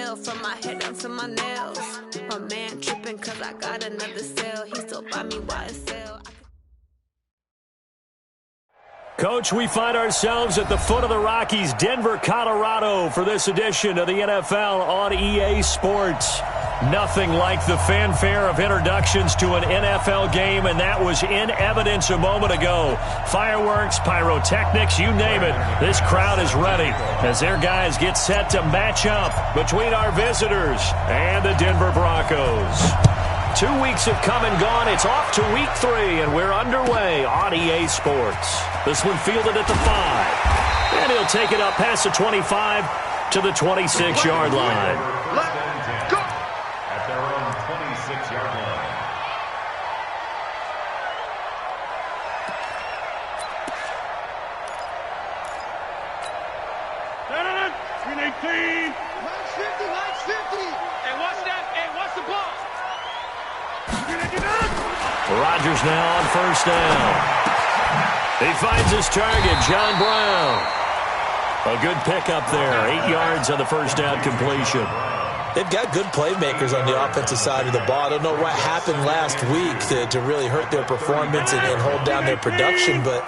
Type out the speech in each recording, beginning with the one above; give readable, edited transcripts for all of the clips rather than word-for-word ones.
cell, from my head down to my nails. My man tripping cause I got another cell. He still buy me YSL. Coach, we find ourselves at the foot of the Rockies, Denver, Colorado, for this edition of the NFL on EA Sports. Nothing like the fanfare of introductions to an NFL game, and that was in evidence a moment ago. Fireworks, pyrotechnics, you name it. This crowd is ready as their guys get set to match up between our visitors and the Denver Broncos. 2 weeks have come and gone. It's off to week 3, and we're underway on EA Sports. This one fielded at the 5. And he'll take it up past the 25 to the 26-yard line. Let's go! At their own 26-yard line. Nice 50. Hey, what's that? Hey, what's the ball? Rodgers now on first down. He finds his target, John Brown. A good pickup there, 8 yards on the first down completion. They've got good playmakers on the offensive side of the ball. I don't know what happened last week to really hurt their performance and hold down their production, but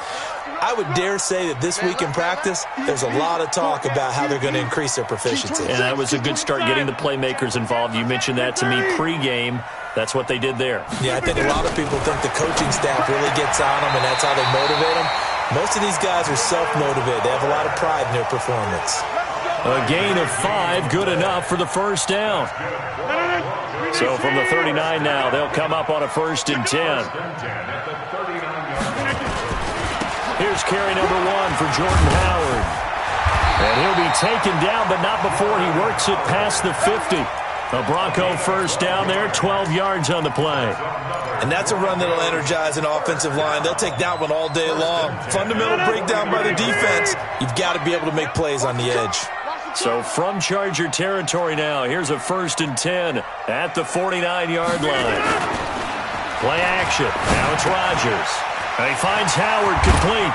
I would dare say that this week in practice, there's a lot of talk about how they're going to increase their proficiency. And that was a good start getting the playmakers involved. You mentioned that to me pregame. That's what they did there. Yeah, I think a lot of people think the coaching staff really gets on them, and that's how they motivate them. Most of these guys are self-motivated. They have a lot of pride in their performance. A gain of 5, good enough for the first down. So from the 39 now, they'll come up on a 1st and 10. Here's carry number 1 for Jordan Howard. And he'll be taken down, but not before he works it past the 50. A Bronco first down there, 12 yards on the play. And that's a run that'll energize an offensive line. They'll take that one all day long. Fundamental breakdown by the defense. You've got to be able to make plays on the edge. So from Charger territory now, here's a 1st and 10 at the 49-yard line. Play action. Now it's Rodgers. And he finds Howard complete.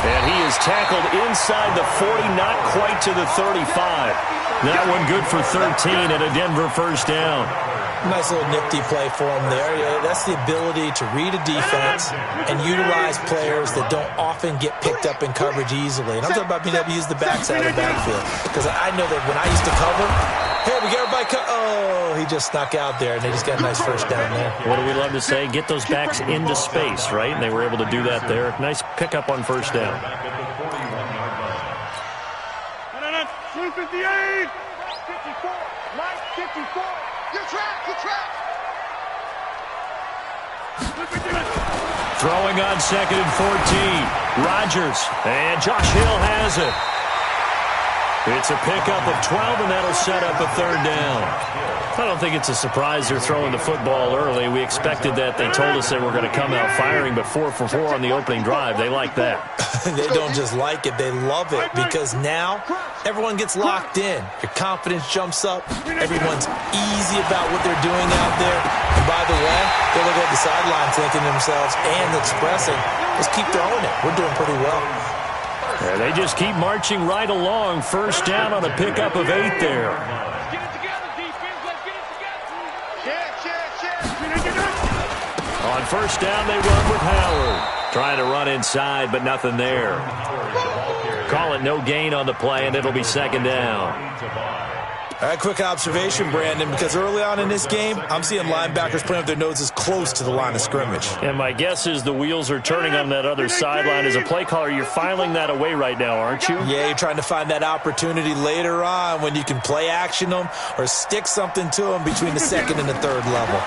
And he is tackled inside the 40, not quite to the 35. That one good for 13 and a Denver first down. Nice little nifty play for him there. That's the ability to read a defense and utilize players that don't often get picked up in coverage easily. And I'm talking about being able to use the backside of the backfield. Because I know that when I used to cover, hey, we got everybody oh, he just snuck out there, and they just got a nice first down there. What do we love to say? Get those backs into space, right? And they were able to do that there. Nice pickup on first down. 258! 54! Mike, 54! You track! Throwing on 2nd and 14. Rodgers. And Josh Hill has it. It's a pickup of 12, and that'll set up a 3rd down. I don't think it's a surprise they're throwing the football early. We expected that. They told us they were going to come out firing, but 4 for 4 on the opening drive. They like that. They don't just like it. They love it because now everyone gets locked in. Your confidence jumps up. Everyone's easy about what they're doing out there. And by the way, they look at the sideline thinking to themselves and expressing, let's keep throwing it. We're doing pretty well. Yeah, they just keep marching right along. First down on a pickup of 8 there. On first down, they run with Howard. Trying to run inside, but nothing there. Call it no gain on the play, and it'll be 2nd down. All right, quick observation, Brandon, because early on in this game, I'm seeing linebackers playing with their noses close to the line of scrimmage. And my guess is the wheels are turning on that other sideline. As a play caller, you're filing that away right now, aren't you? Yeah, you're trying to find that opportunity later on when you can play action them or stick something to them between the 2nd and the 3rd level.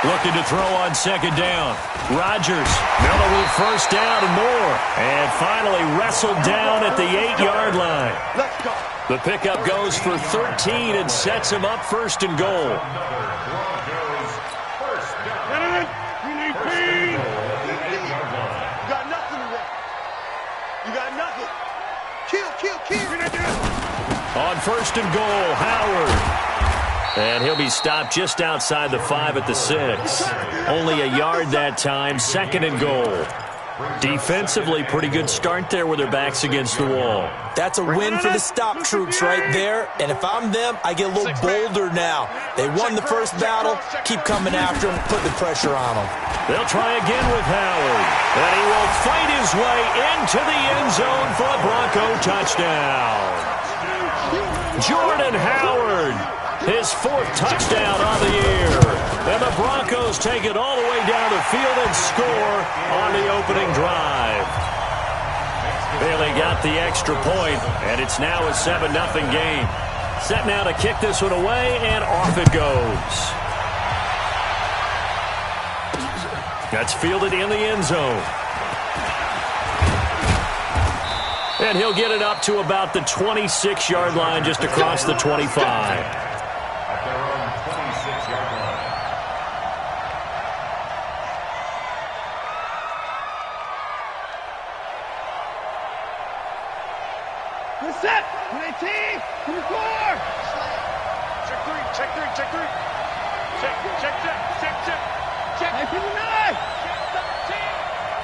Looking to throw on 2nd down. Rodgers, Miller with first down and more. And finally wrestled down at the 8-yard line. Let's go. The pickup goes for 13 and sets him up 1st and goal. You got nothing today. You got nothing. Kill. On 1st and goal, Howard. And he'll be stopped just outside the 5 at the 6. Only a yard that time, 2nd and goal. Defensively, pretty good start there with their backs against the wall. That's a win for the stop troops right there. And if I'm them, I get a little bolder now. They won the first battle. Keep coming after them, put the pressure on them. They'll try again with Howard. And he will fight his way into the end zone for a Bronco touchdown. Jordan Howard, his 4th touchdown on the year. And the Broncos take it all the way down the field and score on the opening drive. Bailey got the extra point, and it's now a 7-0 game. Set now to kick this one away, and off it goes. That's fielded in the end zone. And he'll get it up to about the 26-yard line, just across the 25. At their own 26-yard line. Good set. 19. 24. Check 3. Check 3. Check 3. Check. Check. Check. Check. Check. Check. 19.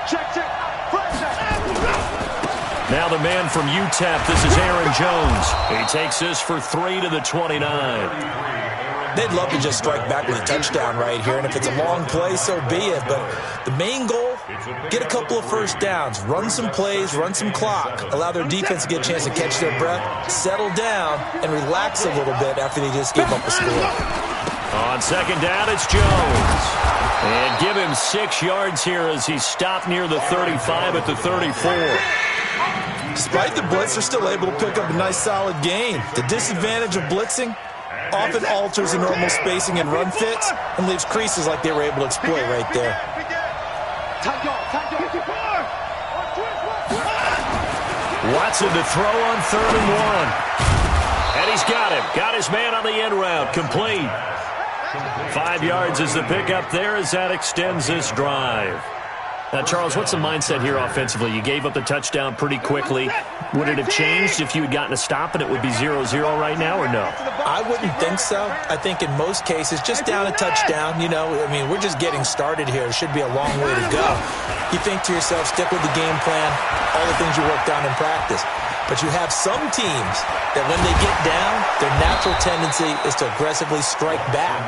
Check. Check. Now the man from UTEP, this is Aaron Jones. He takes this for 3 to the 29. They'd love to just strike back with a touchdown right here, and if it's a long play, so be it. But the main goal, get a couple of first downs, run some plays, run some clock, allow their defense to get a chance to catch their breath, settle down, and relax a little bit after they just gave up a score. On second down, it's Jones. And give him 6 yards here as he's stopped near the 35 at the 34. Despite the blitz, they're still able to pick up a nice, solid gain. The disadvantage of blitzing often alters the normal spacing and run fits and leaves creases like they were able to exploit right there. Watson to throw on 3rd and 1. And he's got him. Got his man on the end route. Complete. 5 yards is the pickup there as that extends this drive. Now, Charles, what's the mindset here offensively? You gave up the touchdown pretty quickly. Would it have changed if you had gotten a stop and it would be 0-0 right now, or no? I wouldn't think so. I think in most cases, just down a touchdown, you know, I mean, we're just getting started here. It should be a long way to go. You think to yourself, stick with the game plan, all the things you worked on in practice. But you have some teams that when they get down, their natural tendency is to aggressively strike back.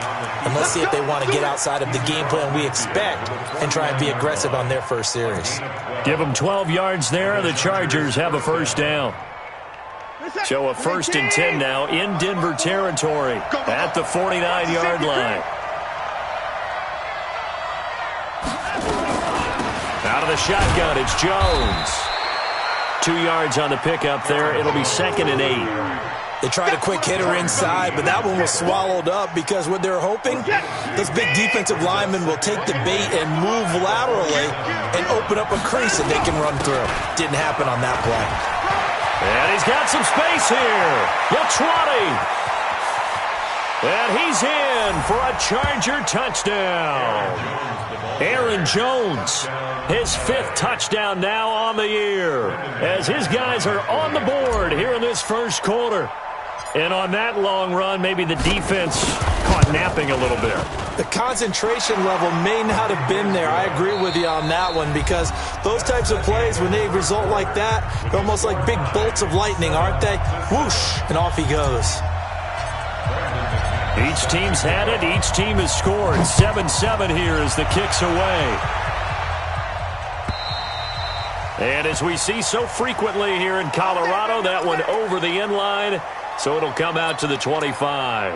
And let's see if they want to get outside of the game plan we expect and try and be aggressive on their first series. Give them 12 yards there. The Chargers have a first down. So a 1st and 10 now in Denver territory at the 49-yard line. Out of the shotgun, it's Jones. 2 yards on the pickup there. It'll be 2nd and 8. They tried a quick hitter inside, but that one was swallowed up because what they're hoping, those big defensive linemen will take the bait and move laterally and open up a crease that they can run through. Didn't happen on that play. And he's got some space here. The 20. And he's in for a Charger touchdown. Aaron Jones, his 5th touchdown now on the year, as his guys are on the board here in this first quarter. And on that long run, maybe the defense caught napping a little bit. The concentration level may not have been there. I agree with you on that one, because those types of plays, when they result like that, they're almost like big bolts of lightning, aren't they? Whoosh, and off he goes. Each team's had it. Each team has scored. 7-7 here as the kick's away. And as we see so frequently here in Colorado, that one over the end line, so it'll come out to the 25.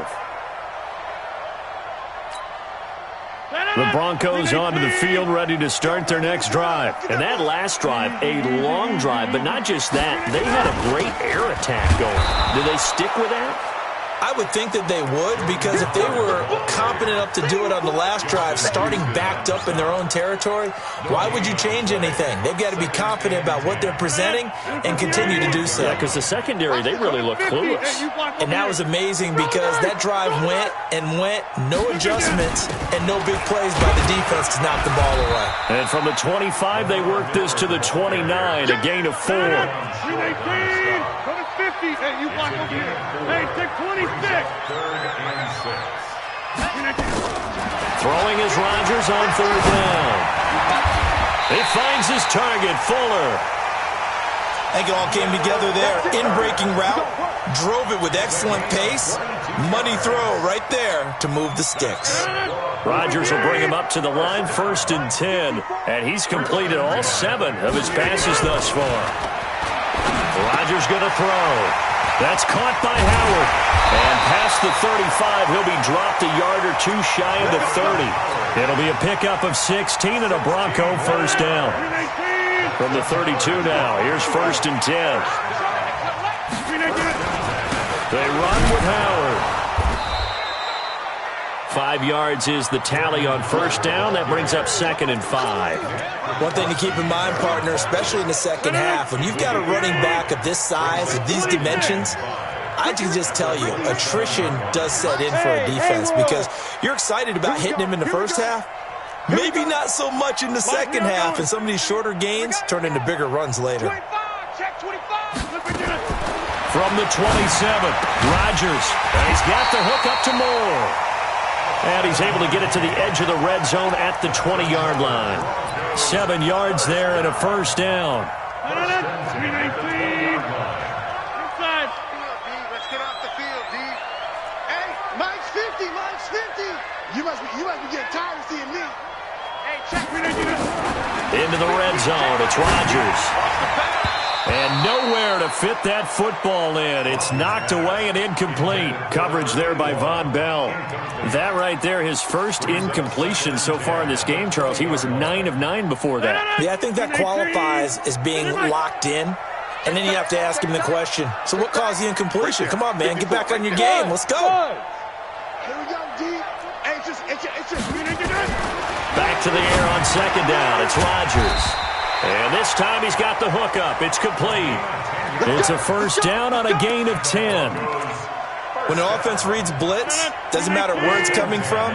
The Broncos onto the field, ready to start their next drive. And that last drive, a long drive, but not just that. They had a great air attack going. Do they stick with that? I would think that they would, because if they were competent enough to do it on the last drive, starting backed up in their own territory, why would you change anything? They've got to be confident about what they're presenting and continue to do so. Yeah, because the secondary, they really look clueless. And that was amazing, because that drive went and went, no adjustments, and no big plays by the defense to knock the ball away. And from the 25, they worked this to the 29, a gain of 4. 50. Hey, you block over here. Hey, take 26. 3rd and 6. Throwing is Rodgers on 3rd down. He finds his target, Fuller. I think it all came together there. In-breaking route, drove it with excellent pace. Money throw right there to move the sticks. Rodgers will bring him up to the line, 1st and 10. And he's completed all 7 of his passes thus far. Rodgers going to throw. That's caught by Howard. And past the 35, he'll be dropped a yard or 2 shy of the 30. It'll be a pickup of 16 and a Bronco first down. From the 32 now, here's 1st and 10. They run with Howard. 5 yards is the tally on first down. That brings up 2nd and 5. One thing to keep in mind, partner, especially in the second half, when you've got a running back of this size, of these dimensions, I can just tell you, attrition does set in for a defense because you're excited about hitting him in the first half. Maybe not so much in the second half, and some of these shorter gains turn into bigger runs later. From the 27, Rodgers. And he's got the hook up to Moore. And he's able to get it to the edge of the red zone at the 20-yard line. 7 yards there and a first down. You must be getting tired of seeing me. Into the red zone. It's Rodgers. And nowhere to fit that football in. It's knocked away and incomplete. Coverage there by Von Bell. That right there, his first incompletion so far in this game, Charles. He was 9 of 9 before that. Yeah, I think that qualifies as being locked in. And then you have to ask him the question, so what caused the incompletion? Come on, man, get back on your game. Let's go. Here we go, D. Back to the air on second down. It's Rodgers. And this time he's got the hook up. It's complete. It's a first down on a gain of 10. When an offense reads blitz, doesn't matter where it's coming from,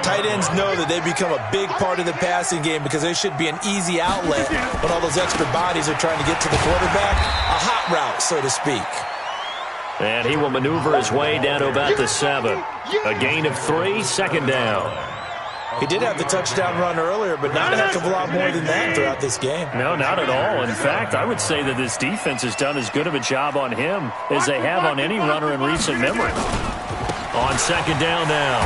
tight ends know that they become a big part of the passing game because they should be an easy outlet when all those extra bodies are trying to get to the quarterback. A hot route, so to speak. And he will maneuver his way down to about the 7. A gain of 3, second down. He did have the touchdown run earlier, but not a heck of a lot more than that throughout this game. No, not at all. In fact, I would say that this defense has done as good of a job on him as they have on any runner in recent memory. On second down now,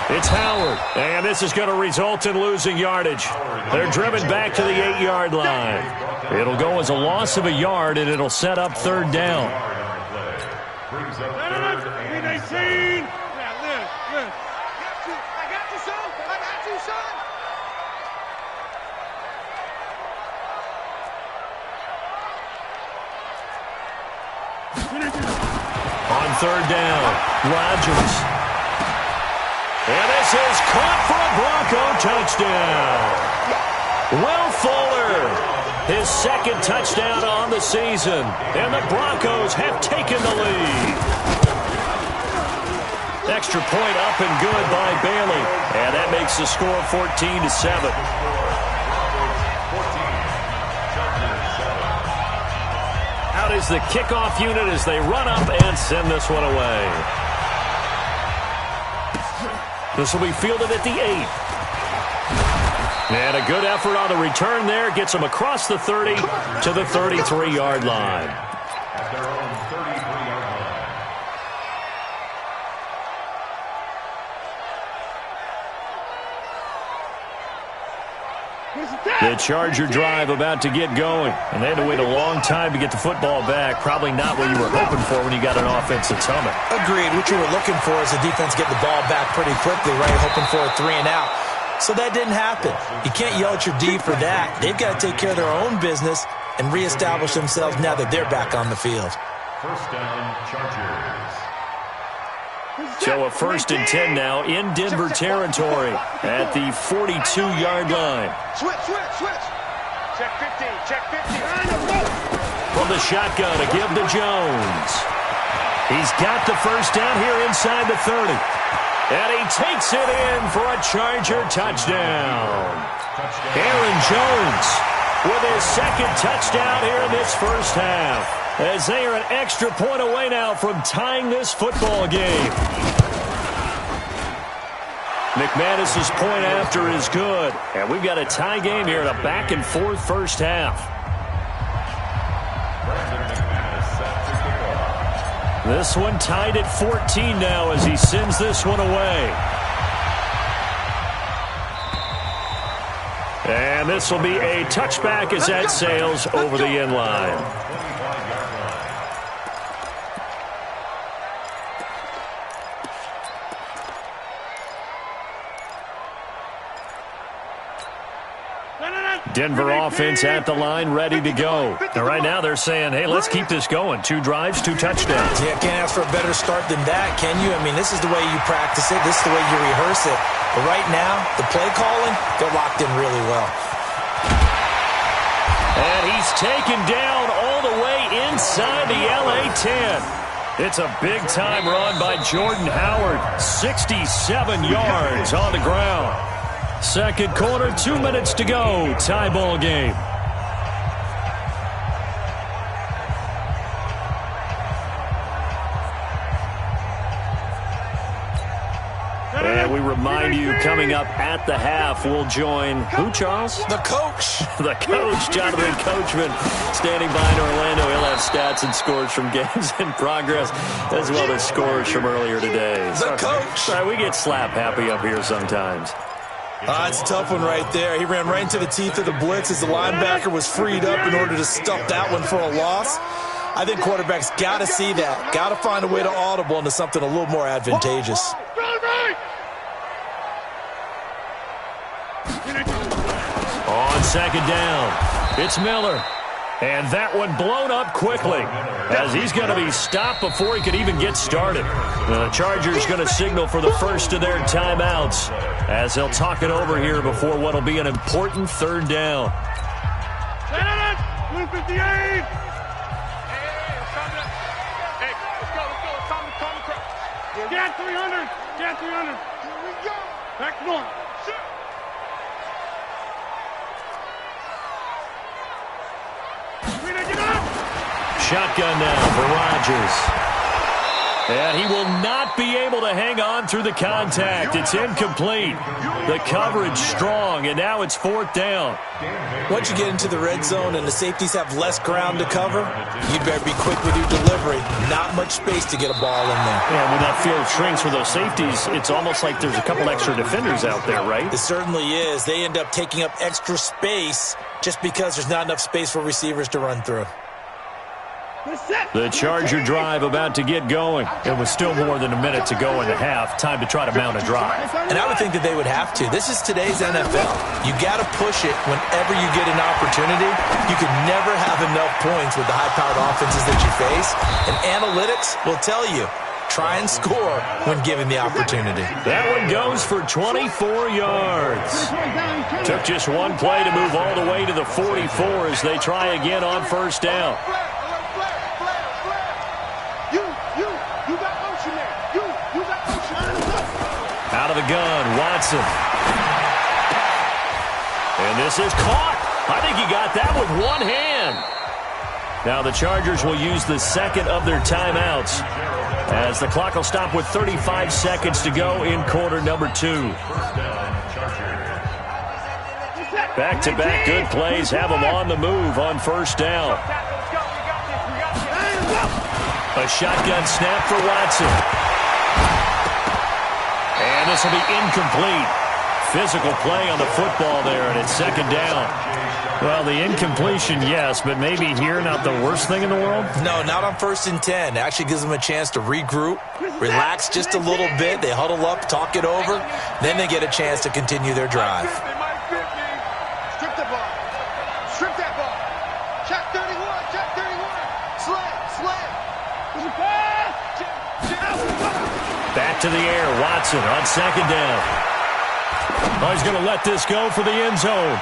it's Howard. And this is going to result in losing yardage. They're driven back to the 8-yard line. It'll go as a loss of a yard, and it'll set up third down. On third down, Rodgers. And this is caught for a Bronco touchdown. Will Fuller, his second touchdown on the season. And the Broncos have taken the lead. Extra point up and good by Bailey. And that makes the score 14-7. Out is the kickoff unit as they run up and send this one away. This will be fielded at the 8. And a good effort on the return there. Gets them across the 30 to the 33-yard line. At their own 33-yard line. The Charger drive about to get going. And they had to wait a long time to get the football back. Probably not what you were hoping for when you got an offense that's humming. Agreed. What you were looking for is the defense getting the ball back pretty quickly, right? Hoping for a 3 and out. So that didn't happen. You can't yell at your D for that. They've got to take care of their own business and reestablish themselves now that they're back on the field. First down, Chargers. So a 1st and 10 now in Denver territory at the 42-yard line. Switch. Check 15, check 15. From the shotgun to give to Jones. He's got the first down here inside the 30. And he takes it in for a Charger touchdown. Aaron Jones with his second touchdown here in this first half. As they are an extra point away now from tying this football game. McManus's point after is good. And we've got a tie game here in a back-and-forth first half. This one tied at 14 now as he sends this one away. And this will be a touchback as that sails over the end line. Denver offense at the line, ready to go. And right now they're saying, hey, let's keep this going. 2 drives, 2 touchdowns. Yeah, can't ask for a better start than that, can you? I mean, this is the way you practice it. This is the way you rehearse it. But right now, the play calling, they're locked in really well. And he's taken down all the way inside the LA 10. It's a big-time run by Jordan Howard. 67 yards on the ground. Second quarter, 2 minutes to go. Tie ball game. And we remind you, coming up at the half, we'll join who, Charles? The coach. The coach, Jonathan Coachman, standing by in Orlando. He'll have stats and scores from games in progress, as well as scores from earlier today. The coach. Sorry, we get slap happy up here sometimes. It's a tough one right there. He ran right into the teeth of the blitz as the linebacker was freed up in order to stuff that one for a loss. I think quarterbacks got to see that. Got to find a way to audible into something a little more advantageous. On second down, it's Miller. And that one blown up quickly as he's going to be stopped before he could even get started. The Chargers going to signal for the first of their timeouts as they'll talk it over here before what will be an important third down. 158. Hey, let's go. It's time to come across. Get 300. Get 300. Here we go. Back north. Shotgun now for Rodgers. And he will not be able to hang on through the contact. It's incomplete. The coverage strong, and now it's fourth down. Once you get into the red zone and the safeties have less ground to cover, you better be quick with your delivery. Not much space to get a ball in there. Yeah, when that field shrinks for those safeties, it's almost like there's a couple extra defenders out there, right? It certainly is. They end up taking up extra space just because there's not enough space for receivers to run through. The Charger drive about to get going. It was still more than a minute to go in the half. Time to try to mount a drive. And I would think that they would have to. This is today's NFL. You got to push it whenever you get an opportunity. You can never have enough points with the high-powered offenses that you face. And analytics will tell you, try and score when given the opportunity. That one goes for 24 yards. Took just one play to move all the way to the 44 as they try again on first down. Out of the gun, Watson. And this is caught. I think he got that with one hand. Now the Chargers will use the second of their timeouts as the clock will stop with 35 seconds to go in quarter number 2. Back-to-back good plays have them on the move on first down. A shotgun snap for Watson. And this will be incomplete. Physical play on the football there, and it's second down. Well, the incompletion, yes, but maybe here not the worst thing in the world? No, not on 1st and 10. It actually gives them a chance to regroup, relax just a little bit. They huddle up, talk it over. Then they get a chance to continue their drive. Strip the ball. Strip that ball. Check 31. Check 31. Slam. There's a pass. Back to the air, Watson on second down. Oh, he's going to let this go for the end zone.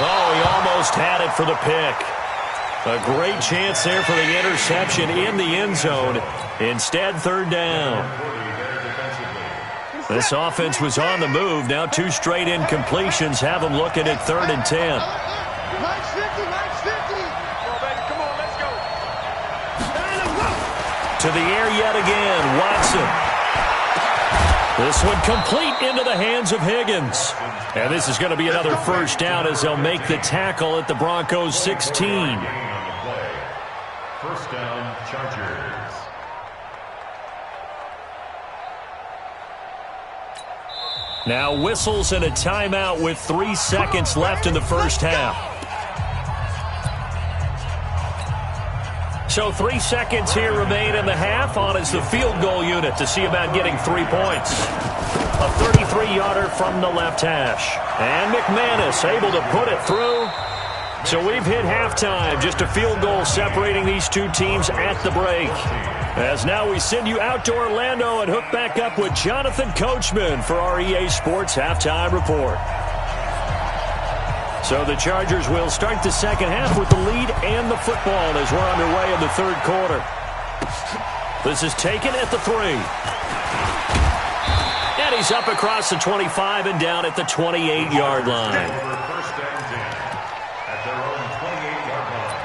Oh, he almost had it for the pick. A great chance there for the interception in the end zone. Instead, third down. This offense was on the move. Now 2 straight incompletions have them looking at 3rd and 10. Nice 50. Come on, let's go. To the air yet again, Watson. This one complete into the hands of Higgins. And this is going to be another first down as they'll make the tackle at the Broncos 16. First down, Chargers. Now whistles and a timeout with 3 seconds left in the first half. So 3 seconds here remain in the half. On is the field goal unit to see about getting 3 points. A 33-yarder from the left hash. And McManus able to put it through. So we've hit halftime. Just a field goal separating these two teams at the break. As now we send you out to Orlando and hook back up with Jonathan Coachman for our EA Sports Halftime Report. So the Chargers will start the second half with the lead and the football as we're underway in the third quarter. This is taken at the 3. And he's up across the 25 and down at the 28-yard line. First down 10 at their own 28-yard line.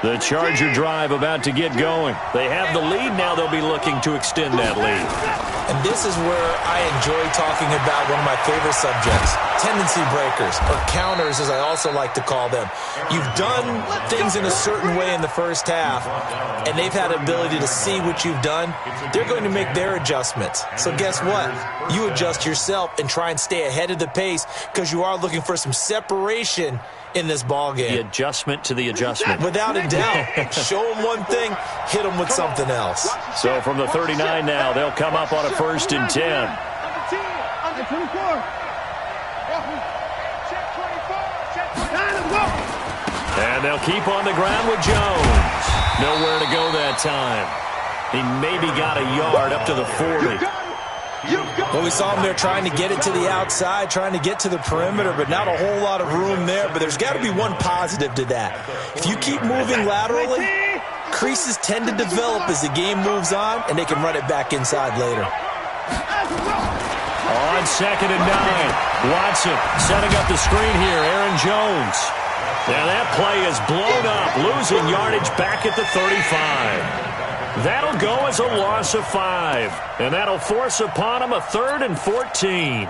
The Charger drive about to get going. They have the lead. Now they'll be looking to extend that lead. And this is where I enjoy talking about one of my favorite subjects, tendency breakers, or counters as I also like to call them. You've done things in a certain way in the first half, and they've had the ability to see what you've done. They're going to make their adjustments. So guess what? You adjust yourself and try and stay ahead of the pace because you are looking for some separation in this ball game. The adjustment to the adjustment. Without a doubt. Show them one thing, hit them with something else. So from the 39 now, they'll come up on a 1st and 10. And they'll keep on the ground with Jones. Nowhere to go that time. He maybe got a yard up to the 40. Well, we saw him there trying to get it to the outside, trying to get to the perimeter, but not a whole lot of room there. But there's got to be one positive to that. If you keep moving laterally, creases tend to develop as the game moves on, and they can run it back inside later. On 2nd and 9, Watson setting up the screen here. Aaron Jones. Now that play is blown up, losing yardage back at the 35. That'll go as a loss of 5. And that'll force upon him a 3rd and 14.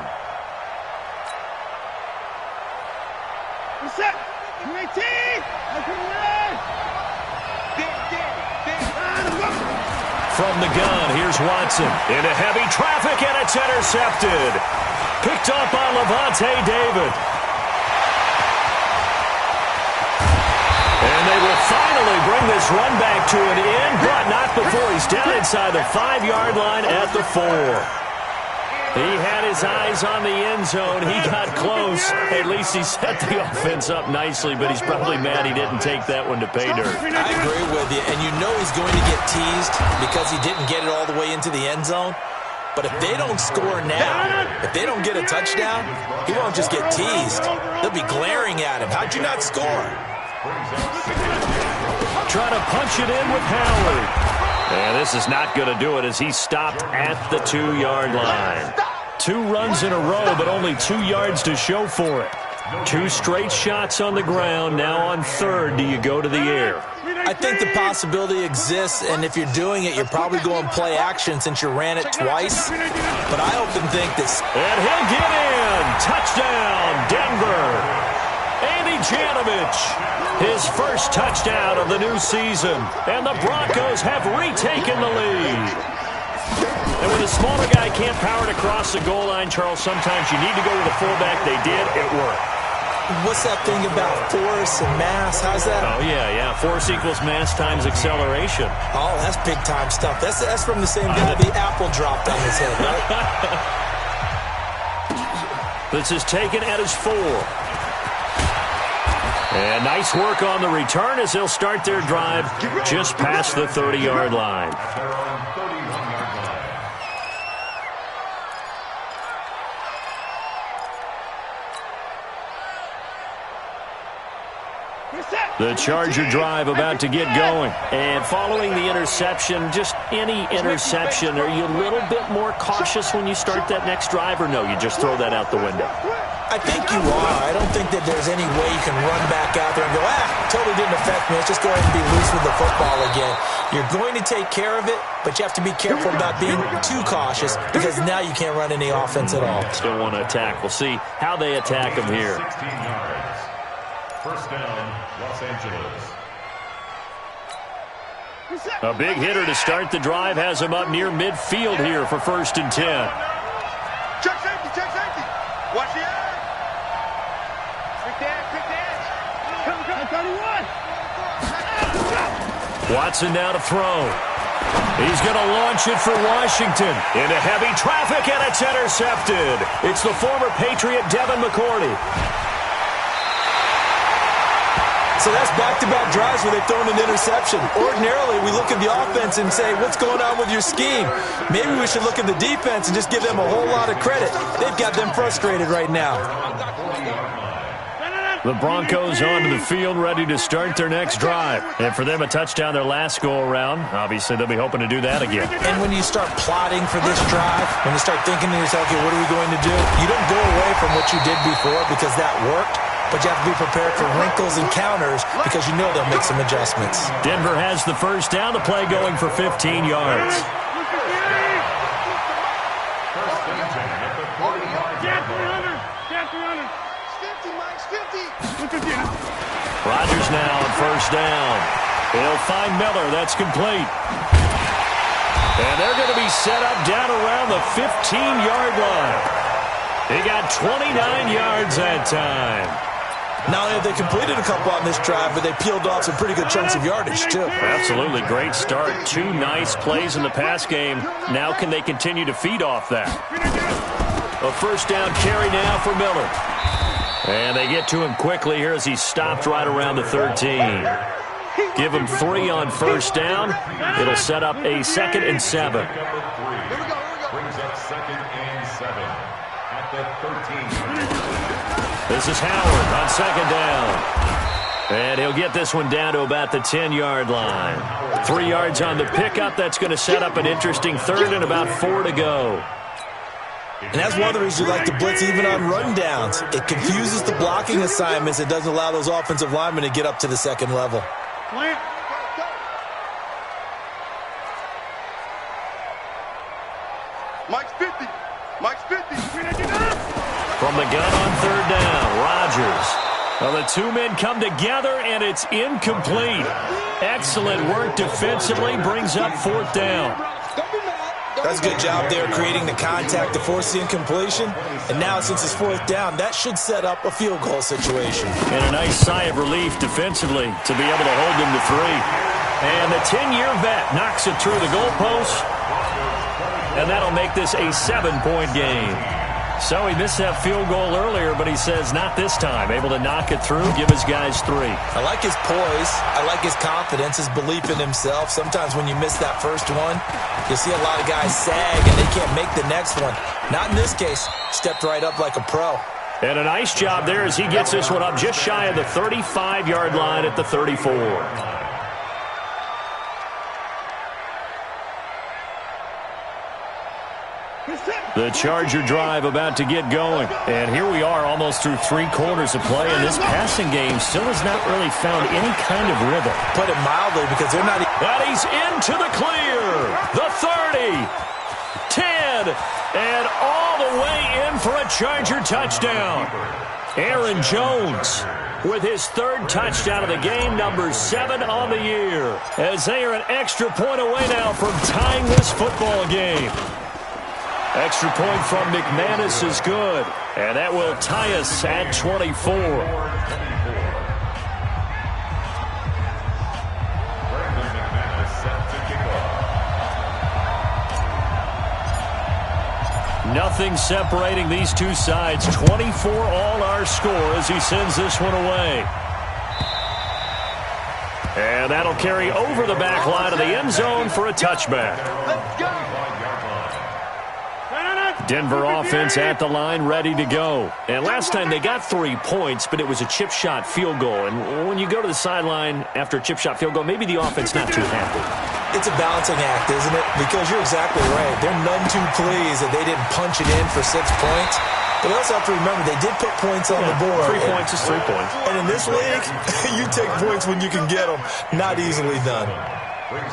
From the gun, here's Watson. Into heavy traffic, and it's intercepted. Picked up on Levante David. And they will finally bring this run back to an end, but not before he's down inside the 5-yard line at the 4. He had his eyes on the end zone. He got close. At least he set the offense up nicely, but he's probably mad he didn't take that one to pay dirt. I agree with you, and you know he's going to get teased because he didn't get it all the way into the end zone. But if they don't score now, if they don't get a touchdown, he won't just get teased. They'll be glaring at him. How'd you not score? Trying to punch it in with Howard. And this is not going to do it as he's stopped at the 2-yard line. 2 runs in a row, but only 2 yards to show for it. 2 straight shots on the ground. Now on 3rd, do you go to the air? I think the possibility exists, and if you're doing it, you're probably going play action since you ran it twice. But I often think this. And he'll get in. Touchdown, Denver. Andy Janovich, his first touchdown of the new season. And the Broncos have retaken the lead. And when a smaller guy can't power it across the goal line, Charles, sometimes you need to go with a fullback. They did. It worked. What's that thing about force and mass? How's that? Oh, yeah. Force equals mass times acceleration. Oh, that's big-time stuff. That's from the same guy the apple dropped on his head, right? This is taken at his 4. And nice work on the return as they'll start their drive just past the 30-yard line. The Charger drive about to get going. And following the interception, just any interception, are you a little bit more cautious when you start that next drive, or no, you just throw that out the window? I think you are. I don't think that there's any way you can run back out there and go, totally didn't affect me. Let's just go ahead and be loose with the football again. You're going to take care of it, but you have to be careful about being too cautious because now you can't run any offense at all. Still want to attack. We'll see how they attack him here. 16 yards. First down, Los Angeles. A big hitter to start the drive has him up near midfield here for 1st and 10. Check safety, check safety. Watch the edge. Quick dash. Come, 31. Watson now to throw. He's going to launch it for Washington into heavy traffic, and it's intercepted. It's the former Patriot Devin McCourty. So that's back-to-back drives where they've thrown an interception. Ordinarily, we look at the offense and say, what's going on with your scheme? Maybe we should look at the defense and just give them a whole lot of credit. They've got them frustrated right now. The Broncos onto the field, ready to start their next drive. And for them, a touchdown their last go-around. Obviously, they'll be hoping to do that again. And when you start plotting for this drive, when you start thinking to yourself, okay, what are we going to do? You don't go away from what you did before because that worked. But you have to be prepared for wrinkles and counters because you know they'll make some adjustments. Denver has the first down. The play going for 15 yards. Rodgers now on first down. He'll find Miller. That's complete. And they're going to be set up down around the 15-yard line. He got 29 yards that time. Not only have they completed a couple on this drive, but they peeled off some pretty good chunks of yardage, too. Absolutely. Great start. 2 nice plays in the pass game. Now can they continue to feed off that? A first down carry now for Miller. And they get to him quickly here as he stopped right around the 13. Give him 3 on first down. It'll set up a 2nd and 7. Brings up 2nd and 7 at the 13. This is Howard on 2nd down. And he'll get this one down to about the 10-yard line. 3 yards on the pickup. That's going to set up an interesting 3rd and about 4 to go. And that's one of the reasons you like to blitz even on rundowns. It confuses the blocking assignments. It doesn't allow those offensive linemen to get up to the 2nd level. Mike's 50. Mike's 50. From the gun on 3rd down, Rodgers. Well, the 2 men come together, and it's incomplete. Excellent work defensively, brings up 4th down. That's a good job there creating the contact to force the incompletion. And now, since it's 4th down, that should set up a field goal situation. And a nice sigh of relief defensively to be able to hold them to 3. And the 10-year vet knocks it through the goalpost. And that'll make this a 7-point game. So he missed that field goal earlier, but he says not this time. Able to knock it through, give his guys 3. I like his poise. I like his confidence, his belief in himself. Sometimes when you miss that first one, you see a lot of guys sag and they can't make the next one. Not in this case. Stepped right up like a pro. And a nice job there as he gets this one up just shy of the 35-yard line at the 34. The Charger drive about to get going. And here we are almost through 3 quarters of play, and this passing game still has not really found any kind of rhythm. Put it mildly because they're not... And he's into the clear. The 30, 10, and all the way in for a Charger touchdown. Aaron Jones with his 3rd touchdown of the game, number 7 on the year, as they are an extra point away now from tying this football game. Extra point from McManus is good, and that will tie us at 24. Nothing separating these two sides. 24 all our score as he sends this one away. And that'll carry over the back line of the end zone for a touchback. Denver offense at the line, ready to go. And last time they got 3 points, but it was a chip shot field goal. And when you go to the sideline after a chip shot field goal, maybe the offense not too happy. It's a balancing act, isn't it? Because you're exactly right. They're none too pleased that they didn't punch it in for 6 points. But you also have to remember, they did put points on the board. 3 points is 3 points. And in this league, you take points when you can get them. Not easily done.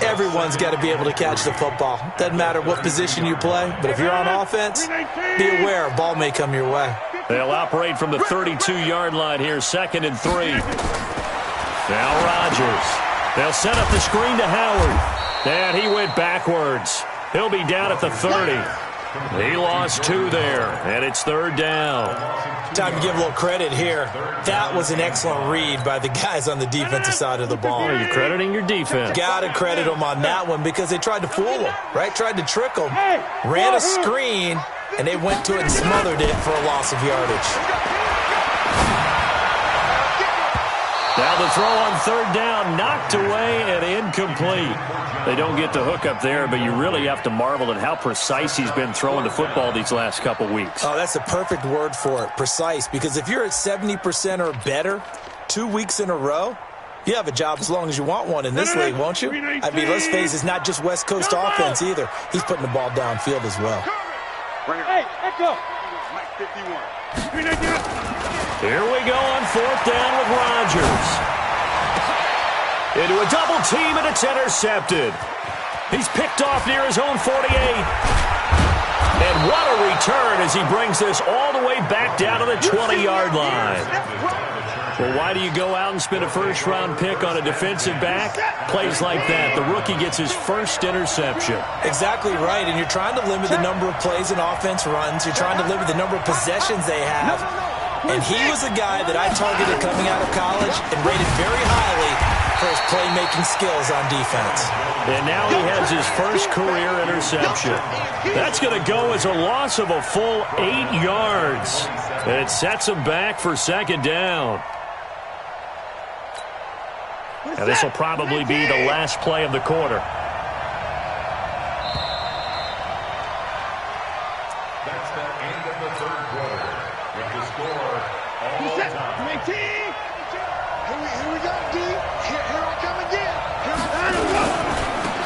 Everyone's got to be able to catch the football. Doesn't matter what position you play, but if you're on offense, be aware a ball may come your way. They'll operate from the 32-yard line here, 2nd and 3. Now Rodgers. They'll set up the screen to Howard. And he went backwards. He'll be down at the 30. He lost 2 there, and it's 3rd down. Time to give a little credit here. That was an excellent read by the guys on the defensive side of the ball. You're crediting your defense. Got to credit them on that one because they tried to fool them, right? Tried to trick them. Ran a screen, and they went to it and smothered it for a loss of yardage. Now the throw on 3rd down, knocked away and incomplete. They don't get the hook up there, but you really have to marvel at how precise he's been throwing the football these last couple weeks. Oh, that's the perfect word for it, precise, because if you're at 70% or better 2 weeks in a row, you have a job as long as you want one in this league, won't you? I mean, let's face it, it's not just West Coast offense either. He's putting the ball downfield as well. Hey, echo. Mike 51. Here we go on 4th down with Rodgers. Into a double team, and it's intercepted. He's picked off near his own 48. And what a return as he brings this all the way back down to the 20-yard line. Well, why do you go out and spend a first-round pick on a defensive back? Plays like that. The rookie gets his first interception. Exactly right, and you're trying to limit the number of plays and offense runs. You're trying to limit the number of possessions they have. And he was a guy that I targeted coming out of college and rated very highly for his playmaking skills on defense. And now he has his first career interception. That's going to go as a loss of a full 8 yards. And it sets him back for 2nd down. And this will probably be the last play of the quarter. That's the end of the 3rd quarter. With the score all time. Here we go, D. Here I come again.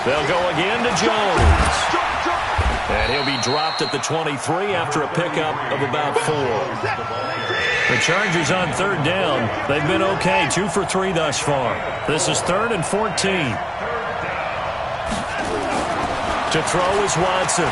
They'll go again to Jones. And he'll be dropped at the 23 after a pickup of about 4. The Chargers on 3rd down. They've been okay, 2 for 3 thus far. This is 3rd and 14. To throw is Watson.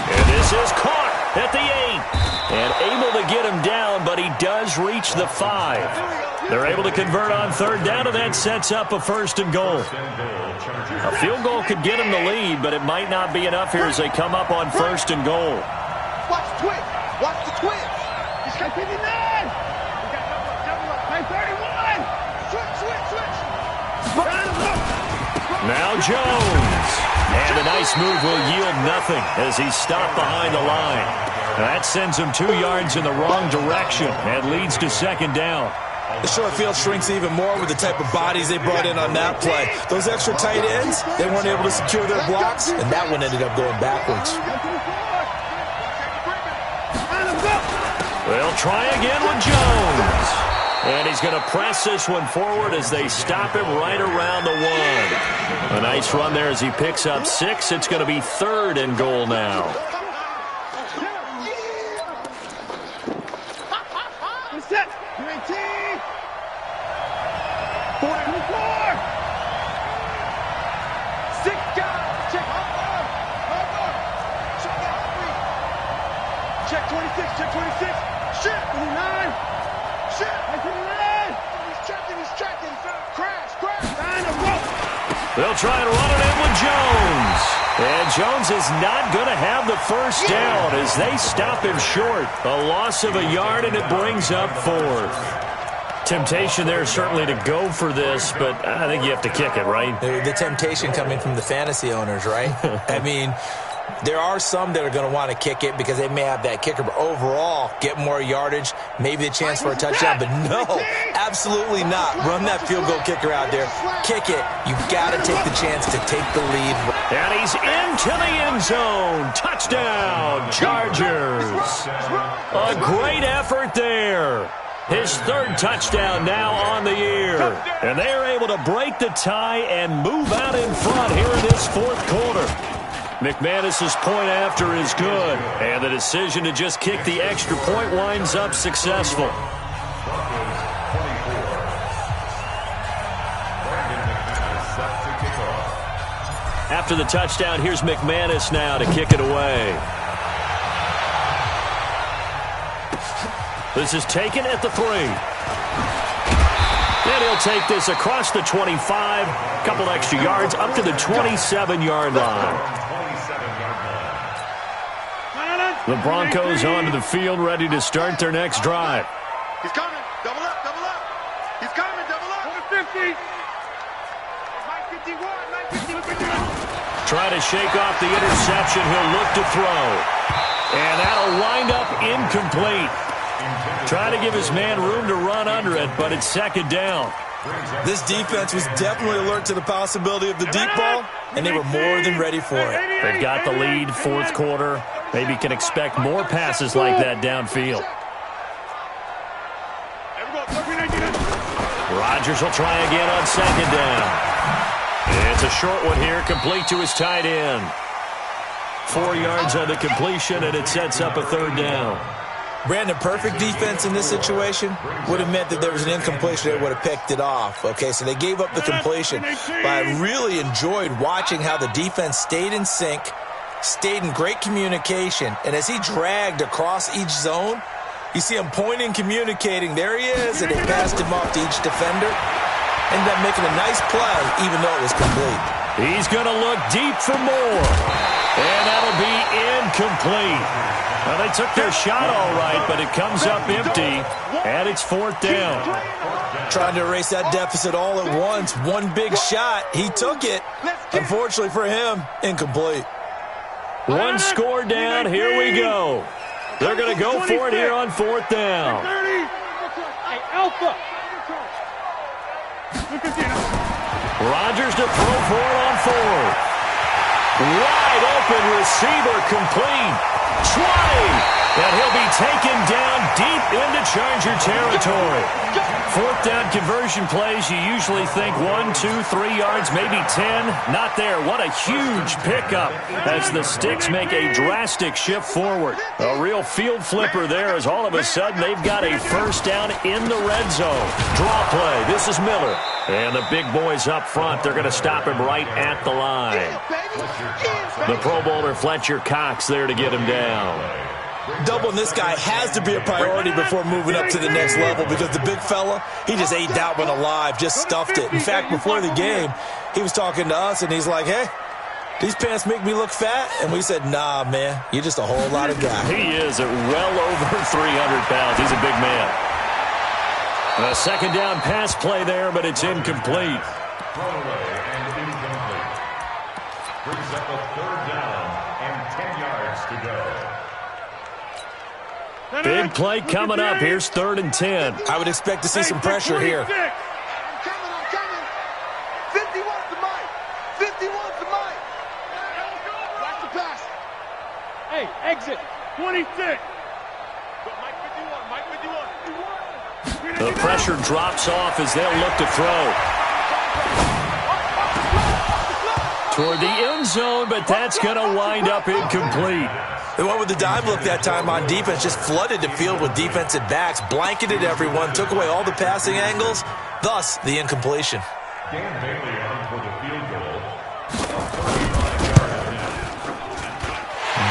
And this is caught at the 8. And able to get him down, but he does reach the 5. They're able to convert on 3rd down, and that sets up a 1st and goal. A field goal could get him the lead, but it might not be enough here as they come up on 1st and goal. Watch the twitch. Watch the twitch. He's got 59. He got double up. 31. Switch. Now Jones. And a nice move will yield nothing as he's stopped behind the line. That sends him 2 yards in the wrong direction and leads to 2nd down. The short field shrinks even more with the type of bodies they brought in on that play. Those extra tight ends, they weren't able to secure their blocks, and that one ended up going backwards. They'll try again with Jones. And he's going to press this one forward as they stop him right around the 1. A nice run there as he picks up 6. It's going to be 3rd and goal now. Set. 19. 44. 6 guys. Check. Check 26. Check 26. Shit. 29. Shit. 29. He's checking. Crash. They'll try and run it in with Jones. And Jones is not going to have the first down as they stop him short. A loss of a yard, and it brings up 4th. Temptation there certainly to go for this, but I think you have to kick it, right? The temptation coming from the fantasy owners, right? I mean, there are some that are going to want to kick it because they may have that kicker, but overall, get more yardage, maybe a chance for a touchdown, but no, absolutely not. Run that field goal kicker out there. Kick it. You've got to take the chance to take the lead. And he's into the end zone. Touchdown, Chargers. A great effort there. His 3rd touchdown now on the year. And they are able to break the tie and move out in front here in this 4th quarter. McManus's point after is good, and the decision to just kick the extra point winds up successful. After the touchdown, here's McManus now to kick it away. This is taken at the 3. And he'll take this across the 25, a couple extra yards, up to the 27-yard line. The Broncos onto the field, ready to start their next drive. He's coming. Double up, double up. He's coming, double up. 50. 51. Trying to shake off the interception. He'll look to throw. And that'll wind up incomplete. Trying to give his man room to run under it, but it's second down. This defense was definitely alert to the possibility of the deep ball, and they were more than ready for it. They've got the lead, fourth quarter. Maybe can expect more passes like that downfield. Rodgers will try again on second down. It's a short one here, complete to his tight end. 4 yards on the completion, and it sets up a third down. Brandon, perfect defense in this situation would have meant that there was an incompletion. They would have picked it off. Okay, so they gave up the completion. But I really enjoyed watching how the defense stayed in sync, stayed in great communication. And as he dragged across each zone, you see him pointing, communicating. There he is, and they passed him off to each defender. Ended up making a nice play, even though it was complete. He's going to look deep for more. And that'll be incomplete. Well, they took their shot all right, but it comes up empty, and it's fourth down. Trying to erase that deficit all at once. One big shot. He took it. Unfortunately for him, incomplete. One score down. Here we go. They're going to go for it here on fourth down. Rodgers to throw for it on fourth. Wide open receiver complete. 20, and he'll be taken down deep into Charger territory. Fourth down conversion plays, you usually think 1, 2, 3 yards, maybe 10. Not there. What a huge pickup as the Sticks make a drastic shift forward. A real field flipper there as all of a sudden they've got a first down in the red zone. Draw play. This is Miller. And the big boys up front, they're going to stop him right at the line. The Pro Bowler Fletcher Cox there to get him down. Doubling this guy has to be a priority before moving up to the next level because the big fella, he just ate that one alive, just stuffed it. In fact, before the game, he was talking to us, and he's like, hey, these pants make me look fat? And we said, nah, man, you're just a whole lot of guy. He is at well over 300 pounds. He's a big man. A second down pass play there, but it's incomplete. Throwaway and incomplete. Brings up a third down and 10 yards to go. Big play coming up. Here's 3rd and 10. I would expect to see some pressure here. I'm coming. 51's the mic. 51's the mic. Watch the pass. Hey, exit. 26. Mike 51. The pressure drops off as they'll look to throw. Toward the end zone, but that's going to wind up incomplete. They went with the dime look that time on defense, just flooded the field with defensive backs, blanketed everyone, took away all the passing angles, thus the incompletion. Dan Bailey on for the field goal.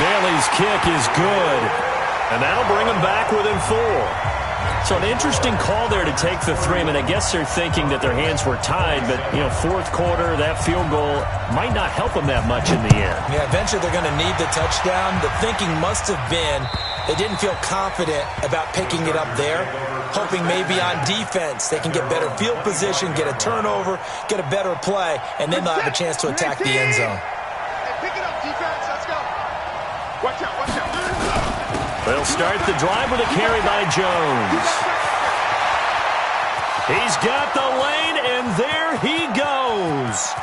Bailey's kick is good, and that'll bring them back within 4. So an interesting call there to take the 3. I mean, I guess they're thinking that their hands were tied, but, you know, fourth quarter, that field goal might not help them that much in the end. Yeah, eventually they're going to need the touchdown. The thinking must have been they didn't feel confident about picking it up there, hoping maybe on defense they can get better field position, get a turnover, get a better play, and then they'll have a chance to attack the end zone. Hey, pick it up, defense. Let's go. Watch out, watch out. They'll start the drive with a carry by Jones. He's got the lane, and there he goes.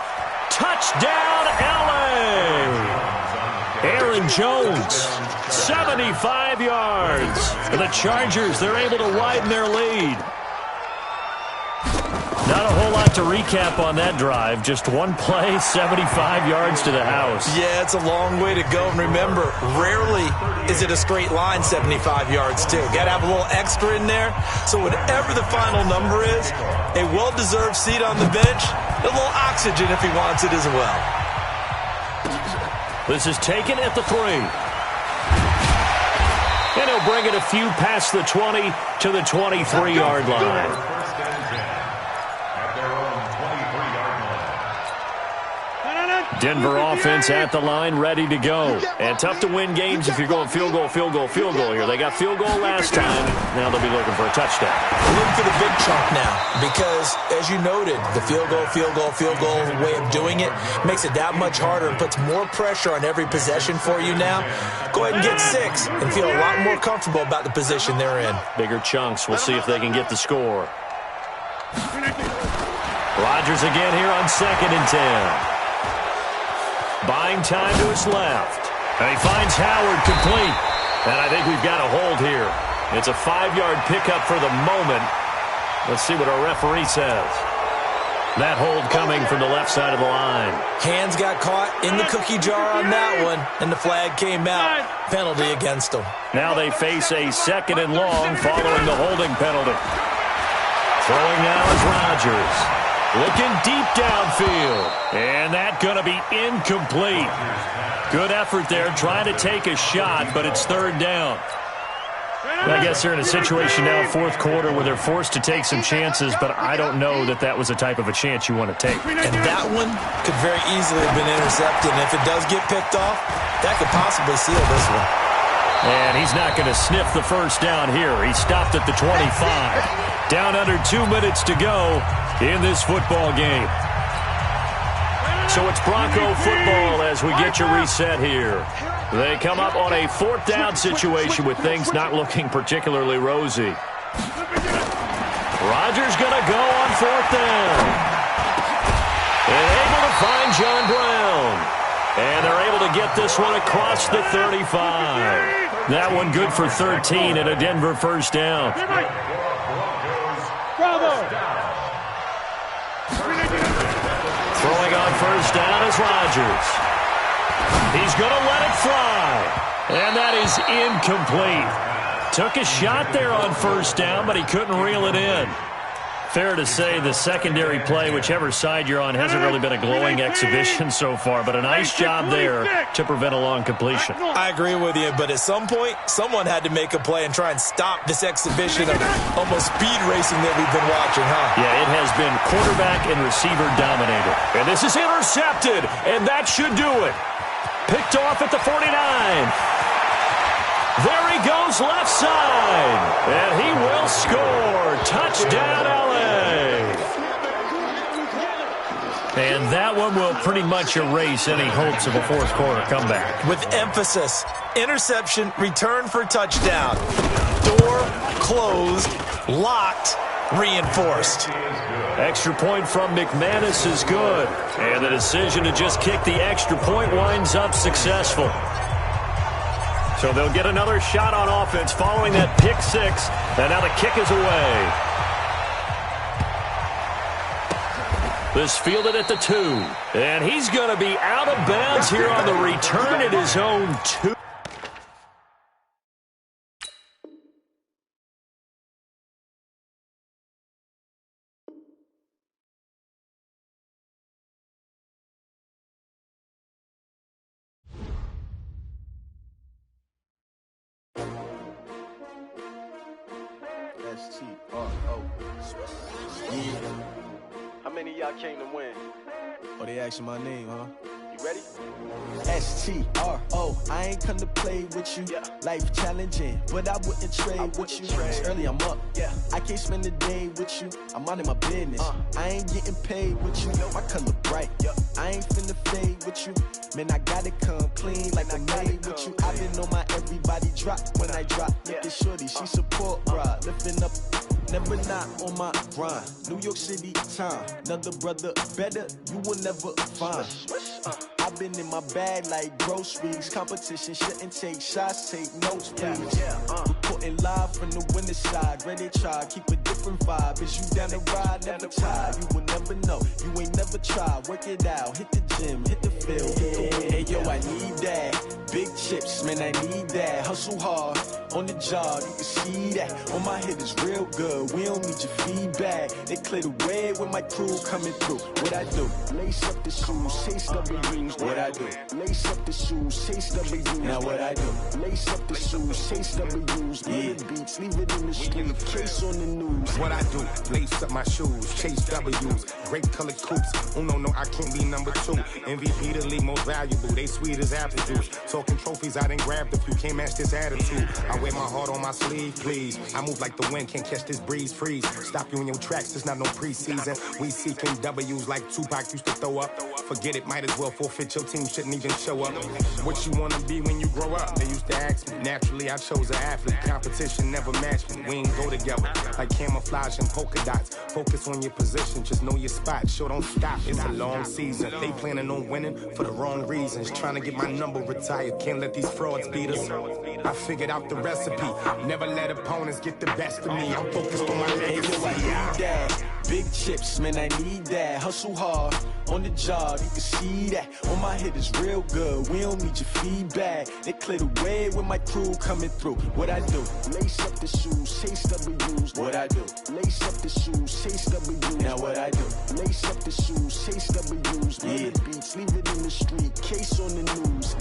Touchdown, L.A. Aaron Jones, 75 yards. The Chargers, they're able to widen their lead. Not a whole lot to recap on that drive. Just one play, 75 yards to the house. Yeah, it's a long way to go. And remember, rarely is it a straight line 75 yards, too. Got to have a little extra in there. So whatever the final number is, a well-deserved seat on the bench, a little oxygen if he wants it as well. This is taken at the 3. And he'll bring it a few past the 20 to the 23-yard line. First and 10 at their own 23-yard line. Denver offense at the line, ready to go. And tough to win games if you're going field goal, field goal, field goal here. They got field goal last time. Now they'll be looking for a touchdown. Look for the big chunk now because, as you noted, the field goal way of doing it makes it that much harder and puts more pressure on every possession for you now. Go ahead and get 6 and feel a lot more comfortable about the position they're in. Bigger chunks. We'll see if they can get the score. Rodgers again here on 2nd and 10. Buying time to his left. And he finds Howard complete. And I think we've got a hold here. It's a 5-yard pickup for the moment. Let's see what our referee says. That hold coming from the left side of the line. Hands got caught in the cookie jar on that one, and the flag came out. Penalty against them. Now they face a 2nd and long following the holding penalty. Throwing now is Rodgers. Looking deep downfield. And that's going to be incomplete. Good effort there, trying to take a shot, but it's 3rd down. I guess they're in a situation now, 4th quarter, where they're forced to take some chances, but I don't know that that was the type of a chance you want to take. And that one could very easily have been intercepted, and if it does get picked off, that could possibly seal this one. And he's not going to sniff the first down here. He stopped at the 25. Down under 2 minutes to go in this football game. So it's Bronco football as we get you reset here. They come up on a 4th down situation with things not looking particularly rosy. Rodgers going to go on 4th down. And able to find John Brown. And they're able to get this one across the 35. That one good for 13 and a Denver first down. Throwing on first down is Rodgers. He's going to let it fly. And that is incomplete. Took a shot there on first down, but he couldn't reel it in. Fair to say the secondary play, whichever side you're on, hasn't really been a glowing exhibition so far, but a nice job there to prevent a long completion. I agree with you, but at some point, someone had to make a play and try and stop this exhibition of almost speed racing that we've been watching, huh? Yeah, it has been quarterback and receiver dominated. And this is intercepted, and that should do it. Picked off at the 49. There he goes left side, and he will score. Touchdown, L.A. And that one will pretty much erase any hopes of a 4th quarter comeback. With emphasis, interception, return for touchdown. Door closed, locked, reinforced. Extra point from McManus is good. And the decision to just kick the extra point winds up successful. So they'll get another shot on offense following that pick 6. And now the kick is away. This fielded at the 2. And he's going to be out of bounds here on the return at his own 2. S-T-R-O. Yeah. How many of y'all came to win? Oh, they asking my name, huh? You ready? S-T-R-O. I ain't come to play with you. Yeah. Life challenging, but I wouldn't trade with you. It's early, I'm up. Yeah. I can't spend the day with you. I'm minding my business. I ain't getting paid with you. My color bright. Yeah. I ain't finna fade with you. Man, I gotta come clean like I made with you. I've been on my everybody drop when I drop. Look at shorty, she support, bruh. Lifting up. Never not on my grind. New York City time. Another brother better, you will never find. I've been in my bag like groceries. Competition shouldn't take shots, take notes, please. Reporting live from the winter side. Ready to try, keep a different vibe. Is you down the ride, never tired. You will never know, you ain't never tried. Work it out, hit the gym, hit the field, hit the wind. Hey yo, I need that. Big chips, man, I need that. Hustle hard, on the job, you can see that. On my head is real good, we don't need your feedback. They clear the way with my crew coming through. What I do? Lace up the shoes, chase W's. What I do? Lace up the shoes, chase W's. Now what I do? Lace up the shoes, chase W's. Yeah. Beats, leave it in the street, case on the news. What I do? Lace up my shoes, chase W's. Great colored coops. Oh no, I can't be number 2. MVP the league most valuable. They sweet as apple juice. Talking trophies, I done grabbed a few. Can't match this attitude. I wear my heart on my sleeve, please. I move like the wind, can't catch this breeze. Freeze. Stop you in your tracks. It's not no preseason. We seeking W's like Tupac used to throw up. Forget it, might as well forfeit. Your team shouldn't even show up. What you wanna be when you grow up? They used to ask me. Naturally, I chose an athlete. Competition never matched me. We ain't go together like camouflage and polka dots. Focus on your position, just know your spot. Sure, don't stop. It's a long season. They planning on winning for the wrong reasons. Trying to get my number retired. Can't let these frauds beat us. I figured out the recipe. Never let opponents get the best of me. I'm focused on my legacy. Big chips, man, I need that. Hustle hard, on the job, you can see that. On my head is real good, we don't need your feedback. They clear the way with my crew coming through. What I do? Lace up the shoes, chase W's. What I do? Lace up the shoes, chase W's. Now what I do? Lace up the shoes, chase W's. Yeah. Beats, leave it in the street, case on the news.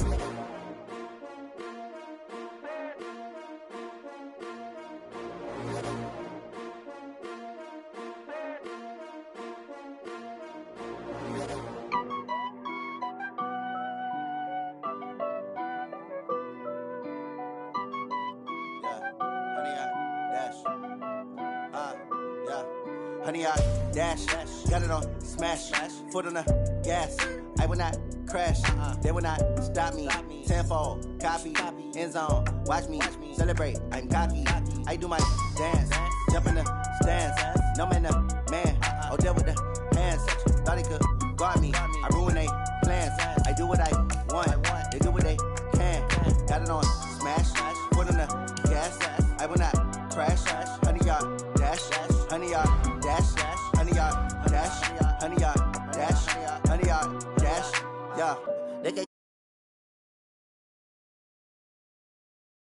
Honey, I dash, got it on smash, foot on the gas. I will not crash, they will not stop me. Tenfold, copy, end zone, watch me celebrate. I'm cocky, I do my dance, jump in the stands. No man, man, oh deal with the hands. Thought he could guard me, I ruin they plans. I do what I want, they do what they can. Got it on smash, foot on the gas. I will not crash, honey, y'all dash, honey, y'all dash, honey, y'all dash, honey, y'all dash, honey, y'all dash, yeah.